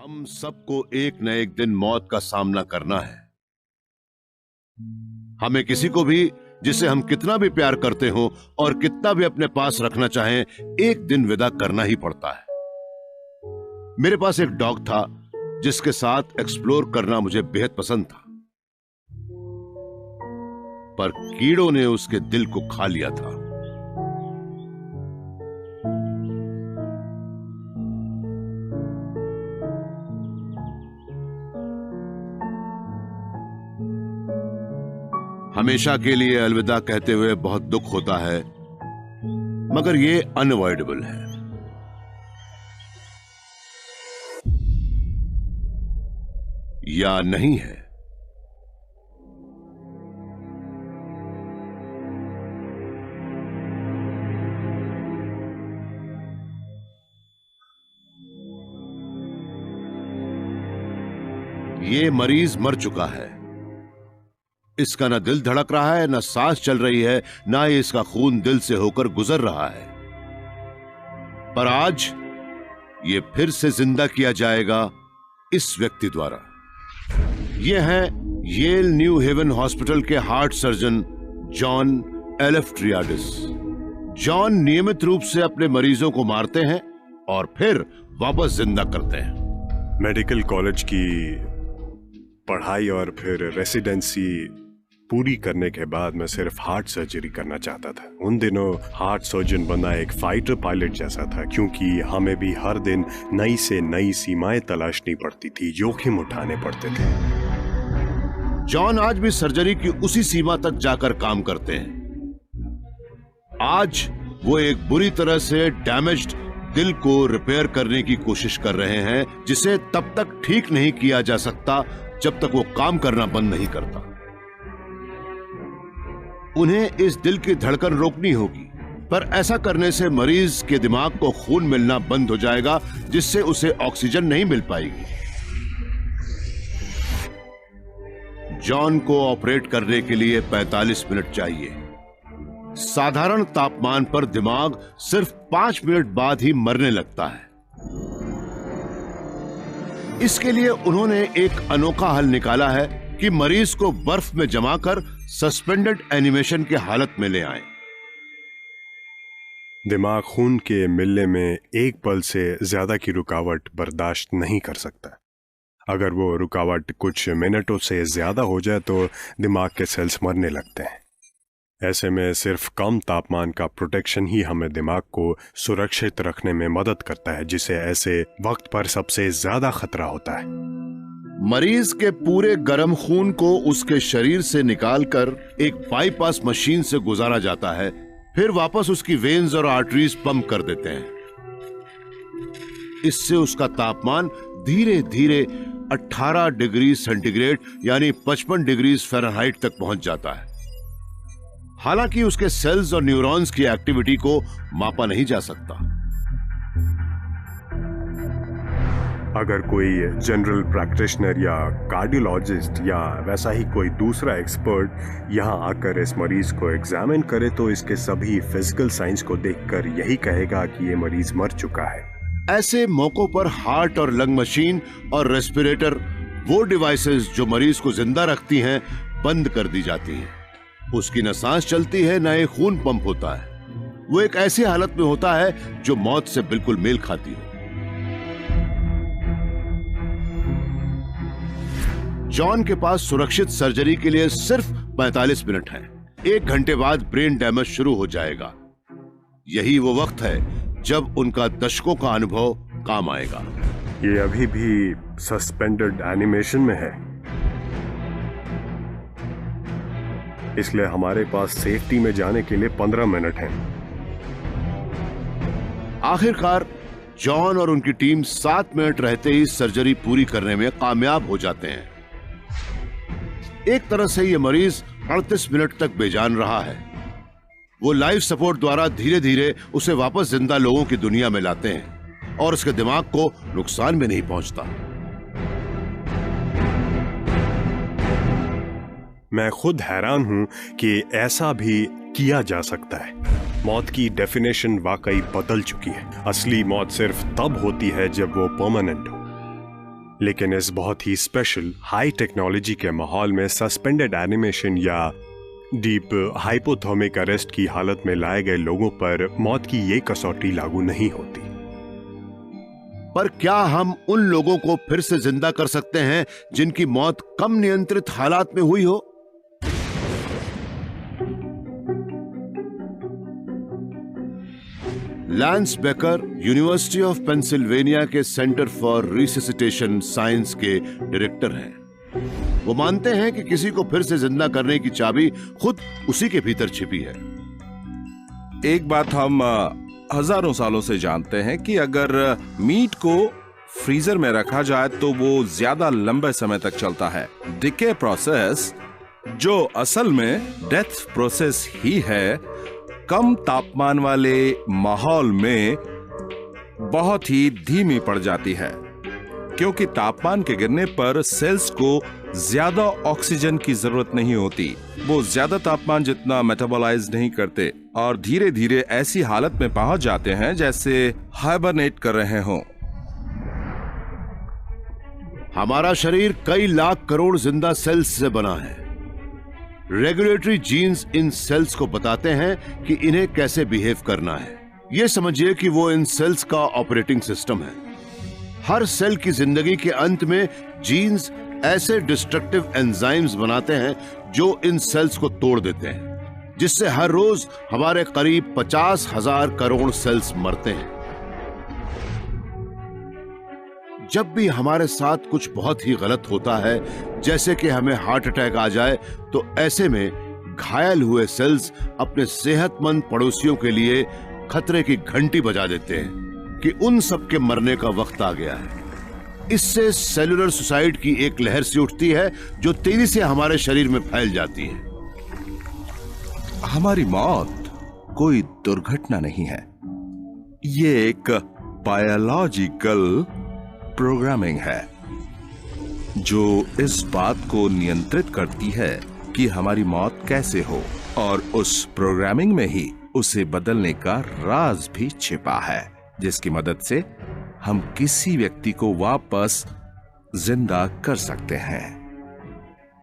हम सबको एक न एक दिन मौत का सामना करना है। हमें किसी को भी, जिसे हम कितना भी प्यार करते हो और कितना भी अपने पास रखना चाहें, एक दिन विदा करना ही पड़ता है। मेरे पास एक डॉग था जिसके साथ एक्सप्लोर करना मुझे बेहद पसंद था, पर कीड़ों ने उसके दिल को खा लिया था। हमेशा के लिए अलविदा कहते हुए बहुत दुख होता है, मगर ये अनअवॉइडेबल है। या नहीं है? ये मरीज मर चुका है। इसका ना दिल धड़क रहा है, ना सांस चल रही है, ना ही इसका खून दिल से होकर गुजर रहा है। पर आज ये फिर से जिंदा किया जाएगा इस व्यक्ति द्वारा। ये हैं येल न्यू हेवन हॉस्पिटल के हार्ट सर्जन जॉन एलेफ्ट्रियाडिस। जॉन नियमित रूप से अपने मरीजों को मारते हैं और फिर वापस जिंदा करते हैं। मेडिकल कॉलेज की पढ़ाई और फिर रेसिडेंसी पूरी करने के बाद मैं सिर्फ हार्ट सर्जरी करना चाहता था। उन दिनों हार्ट सर्जन बनना एक फाइटर पायलट जैसा था, क्योंकि हमें भी हर दिन नई से नई सीमाएं तलाशनी पड़ती थी, जोखिम उठाने पड़ते थे। जॉन आज भी सर्जरी की उसी सीमा तक जाकर काम करते हैं। आज वो एक बुरी तरह से डैमेज्ड दिल को रिपेयर करने की कोशिश कर रहे हैं, जिसे तब तक ठीक नहीं किया जा सकता जब तक वो काम करना बंद नहीं करता। उन्हें इस दिल की धड़कन रोकनी होगी, पर ऐसा करने से मरीज के दिमाग को खून मिलना बंद हो जाएगा, जिससे उसे ऑक्सीजन नहीं मिल पाएगी। जॉन को ऑपरेट करने के लिए 45 मिनट चाहिए। साधारण तापमान पर दिमाग सिर्फ 5 मिनट बाद ही मरने लगता है। इसके लिए उन्होंने एक अनोखा हल निकाला है कि मरीज को बर्फ में जमाकर सस्पेंडेड एनिमेशन की हालत में ले आएं। दिमाग खून के मिलने में एक पल से ज्यादा की रुकावट बर्दाश्त नहीं कर सकता। अगर वो रुकावट कुछ मिनटों से ज्यादा हो जाए तो दिमाग के सेल्स मरने लगते हैं। ऐसे में सिर्फ कम तापमान का प्रोटेक्शन ही हमें दिमाग को सुरक्षित रखने में मदद करता है, जिसे ऐसे वक्त पर सबसे ज्यादा खतरा होता है। मरीज के पूरे गर्म खून को उसके शरीर से निकालकर एक बाईपास मशीन से गुजारा जाता है, फिर वापस उसकी वेन्स और आर्टरीज पंप कर देते हैं। इससे उसका तापमान धीरे धीरे 18 डिग्री सेंटीग्रेड यानी 55 डिग्री फ़ारेनहाइट तक पहुंच जाता है। हालांकि उसके सेल्स और न्यूरॉन्स की एक्टिविटी को मापा नहीं जा सकता। अगर कोई जनरल प्रैक्टिशनर या कार्डियोलॉजिस्ट या वैसा ही कोई दूसरा एक्सपर्ट यहाँ आकर इस मरीज को एग्जामिन करे तो इसके सभी फिजिकल साइंस को देखकर यही कहेगा कि ये मरीज मर चुका है। ऐसे मौकों पर हार्ट और लंग मशीन और रेस्पिरेटर, वो डिवाइसेस जो मरीज को जिंदा रखती हैं, बंद कर दी जाती हैं। उसकी न सांस चलती है, न ही खून पंप होता है। वो एक ऐसी हालत में होता है जो मौत से बिल्कुल मेल खाती हो। जॉन के पास सुरक्षित सर्जरी के लिए सिर्फ 45 मिनट हैं। 1 घंटे बाद ब्रेन डैमेज शुरू हो जाएगा। यही वो वक्त है जब उनका दशकों का अनुभव काम आएगा। ये अभी भी सस्पेंडेड एनिमेशन में है, इसलिए हमारे पास सेफ्टी में जाने के लिए 15 मिनट हैं। आखिरकार जॉन और उनकी टीम 7 मिनट रहते ही सर्जरी पूरी करने में कामयाब हो जाते हैं। एक तरह से ये मरीज 38 मिनट तक बेजान रहा है। वो लाइफ सपोर्ट द्वारा धीरे धीरे उसे वापस जिंदा लोगों की दुनिया में लाते हैं और उसके दिमाग को नुकसान भी नहीं पहुंचता। मैं खुद हैरान हूं कि ऐसा भी किया जा सकता है। मौत की डेफिनेशन वाकई बदल चुकी है। असली मौत सिर्फ तब होती है जब वो परमानेंट हो। लेकिन इस बहुत ही स्पेशल हाई टेक्नोलॉजी के माहौल में सस्पेंडेड एनिमेशन या डीप हाइपोथर्मिक अरेस्ट की हालत में लाए गए लोगों पर मौत की ये कसौटी लागू नहीं होती। पर क्या हम उन लोगों को फिर से जिंदा कर सकते हैं जिनकी मौत कम नियंत्रित हालात में हुई हो? Lens baker university of Pennsylvania के सेंटर फॉर रिससिटेशन साइंस के डायरेक्टर हैं। वो मानते हैं कि किसी को फिर से जिंदा करने की चाबी खुद उसी के भीतर छिपी है। एक बात हम हजारों सालों से जानते हैं कि अगर मीट को फ्रीजर में रखा जाए तो वो ज्यादा लंबे समय तक चलता है। डिके प्रोसेस, जो असल में डेथ प्रोसेस ही है, कम तापमान वाले माहौल में बहुत ही धीमी पड़ जाती है, क्योंकि तापमान के गिरने पर सेल्स को ज्यादा ऑक्सीजन की जरूरत नहीं होती। वो ज्यादा तापमान जितना मेटाबोलाइज नहीं करते और धीरे धीरे ऐसी हालत में पहुंच जाते हैं जैसे हाइबरनेट कर रहे हों। हमारा शरीर कई लाख करोड़ जिंदा सेल्स से बना है। रेगुलेटरी जीन्स इन सेल्स को बताते हैं कि इन्हें कैसे बिहेव करना है। यह समझिए कि वो इन सेल्स का ऑपरेटिंग सिस्टम है। हर सेल की जिंदगी के अंत में जीन्स ऐसे डिस्ट्रक्टिव एंजाइम्स बनाते हैं जो इन सेल्स को तोड़ देते हैं, जिससे हर रोज हमारे करीब 50,000 करोड़ सेल्स मरते हैं। जब भी हमारे साथ कुछ बहुत ही गलत होता है, जैसे कि हमें हार्ट अटैक आ जाए, तो ऐसे में घायल हुए सेल्स अपने सेहतमंद पड़ोसियों के लिए खतरे की घंटी बजा देते हैं कि उन सब के मरने का वक्त आ गया है। इससे सेलुलर सुसाइड की एक लहर सी उठती है जो तेजी से हमारे शरीर में फैल जाती है। हमारी मौत कोई दुर्घटना नहीं है, ये एक बायोलॉजिकल प्रोग्रामिंग है जो इस बात को नियंत्रित करती है कि हमारी मौत कैसे हो, और उस प्रोग्रामिंग में ही उसे बदलने का राज भी छिपा है, जिसकी मदद से हम किसी व्यक्ति को वापस जिंदा कर सकते हैं।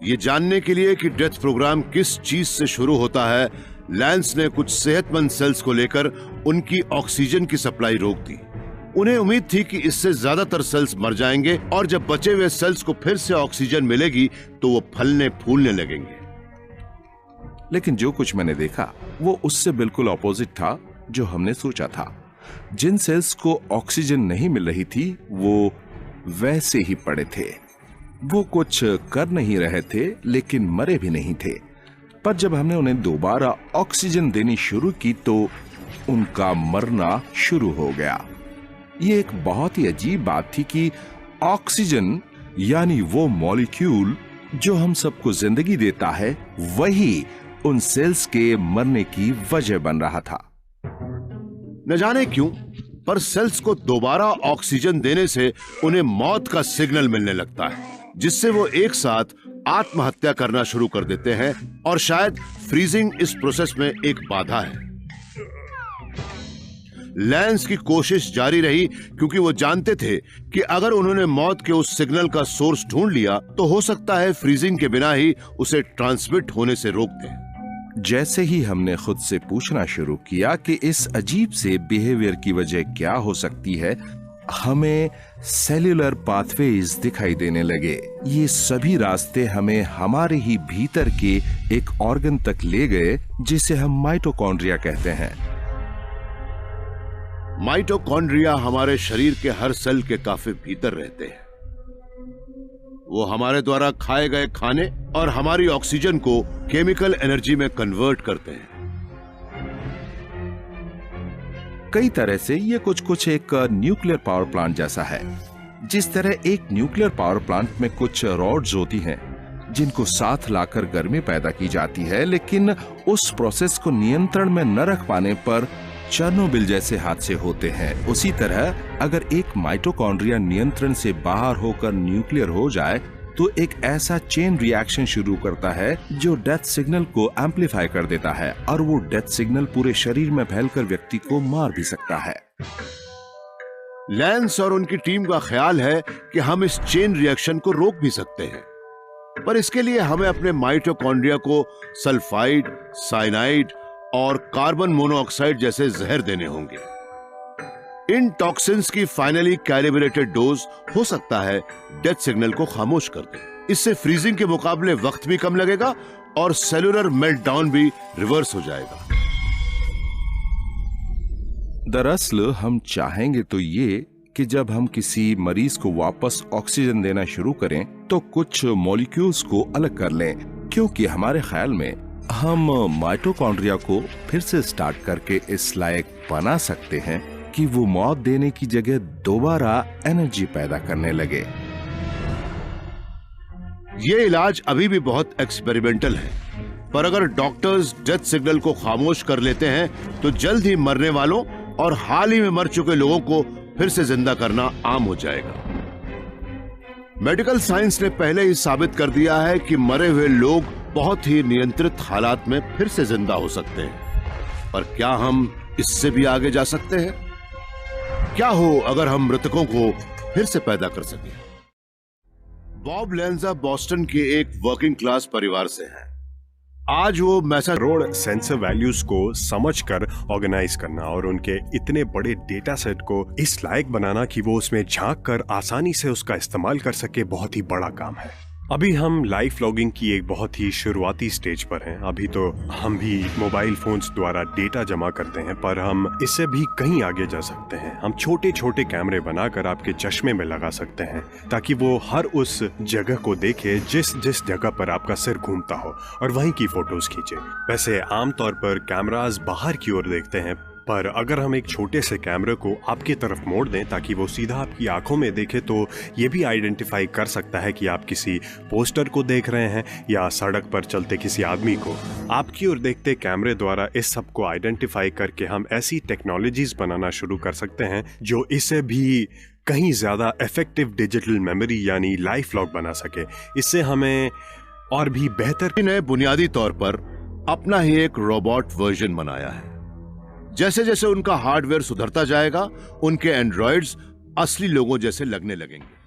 ये जानने के लिए कि डेथ प्रोग्राम किस चीज से शुरू होता है, लैंस ने कुछ सेहतमंद सेल्स को लेकर उनकी ऑक्सीजन की सप्लाई रोक दी। उन्हें उम्मीद थी कि इससे ज्यादातर सेल्स मर जाएंगे और जब बचे हुए सेल्स को फिर से ऑक्सीजन मिलेगी तो वो फलने फूलने लगेंगे। लेकिन जो कुछ मैंने देखा वो उससे बिल्कुल ऑपोजिट था जो हमने सोचा था। जिन सेल्स को ऑक्सीजन नहीं मिल रही थी वो वैसे ही पड़े थे। वो कुछ कर नहीं रहे थे लेकिन मरे भी नहीं थे। पर जब हमने उन्हें दोबारा ऑक्सीजन देनी शुरू की तो उनका मरना शुरू हो गया। ये एक बहुत ही अजीब बात थी कि ऑक्सीजन यानी वो मॉलिक्यूल जो हम सबको जिंदगी देता है, वही उन सेल्स के मरने की वजह बन रहा था। न जाने क्यों, पर सेल्स को दोबारा ऑक्सीजन देने से उन्हें मौत का सिग्नल मिलने लगता है, जिससे वो एक साथ आत्महत्या करना शुरू कर देते हैं। और शायद फ्रीजिंग इस प्रोसेस में एक बाधा है। लैंस की कोशिश जारी रही क्योंकि वो जानते थे कि अगर उन्होंने मौत के उस सिग्नल का सोर्स ढूंढ लिया तो हो सकता है फ्रीजिंग के बिना ही उसे ट्रांसमिट होने से रोक दें। जैसे ही हमने खुद से पूछना शुरू किया कि इस अजीब से बिहेवियर की वजह क्या हो सकती है, हमें सेल्यूलर पाथवेज दिखाई देने लगे। ये सभी रास्ते हमें हमारे ही भीतर के एक ऑर्गन तक ले गए जिसे हम माइटोकॉन्ड्रिया कहते हैं। माइटोकॉन्ड्रिया हमारे शरीर के हर सेल के काफी भीतर रहते हैं। वो हमारे द्वारा खाए गए खाने और हमारी ऑक्सीजन को केमिकल एनर्जी में कन्वर्ट करते हैं। कई तरह से ये कुछ एक न्यूक्लियर पावर प्लांट जैसा है। जिस तरह एक न्यूक्लियर पावर प्लांट में कुछ रॉड्स होती हैं जिनको साथ लाकर गर्मी पैदा की जाती है, लेकिन उस प्रोसेस को नियंत्रण में न रख पाने पर चेर्नोबिल जैसे हादसे होते हैं। उसी तरह अगर एक माइटोकॉन्ड्रिया नियंत्रण से बाहर होकर न्यूक्लियर हो जाए तो एक ऐसा चेन रिएक्शन शुरू करता है जो डेथ सिग्नल को एम्पलीफाई कर देता है, और वो डेथ सिग्नल पूरे शरीर में फैलकर व्यक्ति को मार भी सकता है। लैंस और उनकी टीम का ख्याल है कि हम इस चेन रिएक्शन को रोक भी सकते हैं, पर इसके लिए हमें अपने माइटोकॉन्ड्रिया को सल्फाइड, साइनाइड और कार्बन मोनोऑक्साइड जैसे जहर देने होंगे। इन टॉक्सिन्स की फाइनली कैलिब्रेटेड डोज हो सकता है डेथ सिग्नल को खामोश कर दे। इससे फ्रीजिंग के मुकाबले वक्त भी कम लगेगा और सेलुलर मेल्टडाउन भी रिवर्स हो जाएगा। दरअसल हम चाहेंगे तो ये कि जब हम किसी मरीज को वापस ऑक्सीजन देना शुरू करें तो कुछ मॉलिक्यूल्स को अलग कर लें, क्योंकि हमारे ख्याल में हम माइटोकॉन्ड्रिया को फिर से स्टार्ट करके इस लायक बना सकते हैं कि वो मौत देने की जगह दोबारा एनर्जी पैदा करने लगे। ये इलाज अभी भी बहुत एक्सपेरिमेंटल है, पर अगर डॉक्टर्स डेथ सिग्नल को खामोश कर लेते हैं तो जल्द ही मरने वालों और हाल ही में मर चुके लोगों को फिर से जिंदा करना आम हो जाएगा। मेडिकल साइंस ने पहले ही साबित कर दिया है कि मरे हुए लोग बहुत ही नियंत्रित हालात में फिर से जिंदा हो सकते हैं, पर क्या हम इससे भी आगे जा सकते हैं? क्या हो अगर हम मृतकों को फिर से पैदा कर सकें? बॉब लेंजा बॉस्टन के एक वर्किंग क्लास परिवार से हैं। आज वो करोड़ सेंसर वैल्यूज को समझकर ऑर्गेनाइज करना और उनके इतने बड़े डेटा सेट को इस लायक बनाना कि वो उसमें झांक कर आसानी से उसका इस्तेमाल कर सके, बहुत ही बड़ा काम है। अभी हम लाइव व्लॉगिंग की एक बहुत ही शुरुआती स्टेज पर हैं। अभी तो हम भी मोबाइल फोन्स द्वारा डेटा जमा करते हैं, पर हम इससे भी कहीं आगे जा सकते हैं। हम छोटे छोटे कैमरे बनाकर आपके चश्मे में लगा सकते हैं ताकि वो हर उस जगह को देखे जिस जिस जगह पर आपका सिर घूमता हो और वहीं की फोटोज खींचे। वैसे आमतौर पर कैमरास बाहर की ओर देखते हैं, पर अगर हम एक छोटे से कैमरे को आपकी तरफ मोड़ दें ताकि वो सीधा आपकी आंखों में देखे तो ये भी आइडेंटिफाई कर सकता है कि आप किसी पोस्टर को देख रहे हैं या सड़क पर चलते किसी आदमी को। आपकी ओर देखते कैमरे द्वारा इस सब को आइडेंटिफाई करके हम ऐसी टेक्नोलॉजीज बनाना शुरू कर सकते हैं जो इसे भी कहीं ज्यादा इफेक्टिव डिजिटल मेमोरी यानी लाइफ लॉग बना सके। इससे हमें और भी बेहतर ने बुनियादी तौर पर अपना ही एक रोबोट वर्जन बनाया है। जैसे जैसे उनका हार्डवेयर सुधरता जाएगा, उनके एंड्रॉइड्स असली लोगों जैसे लगने लगेंगे।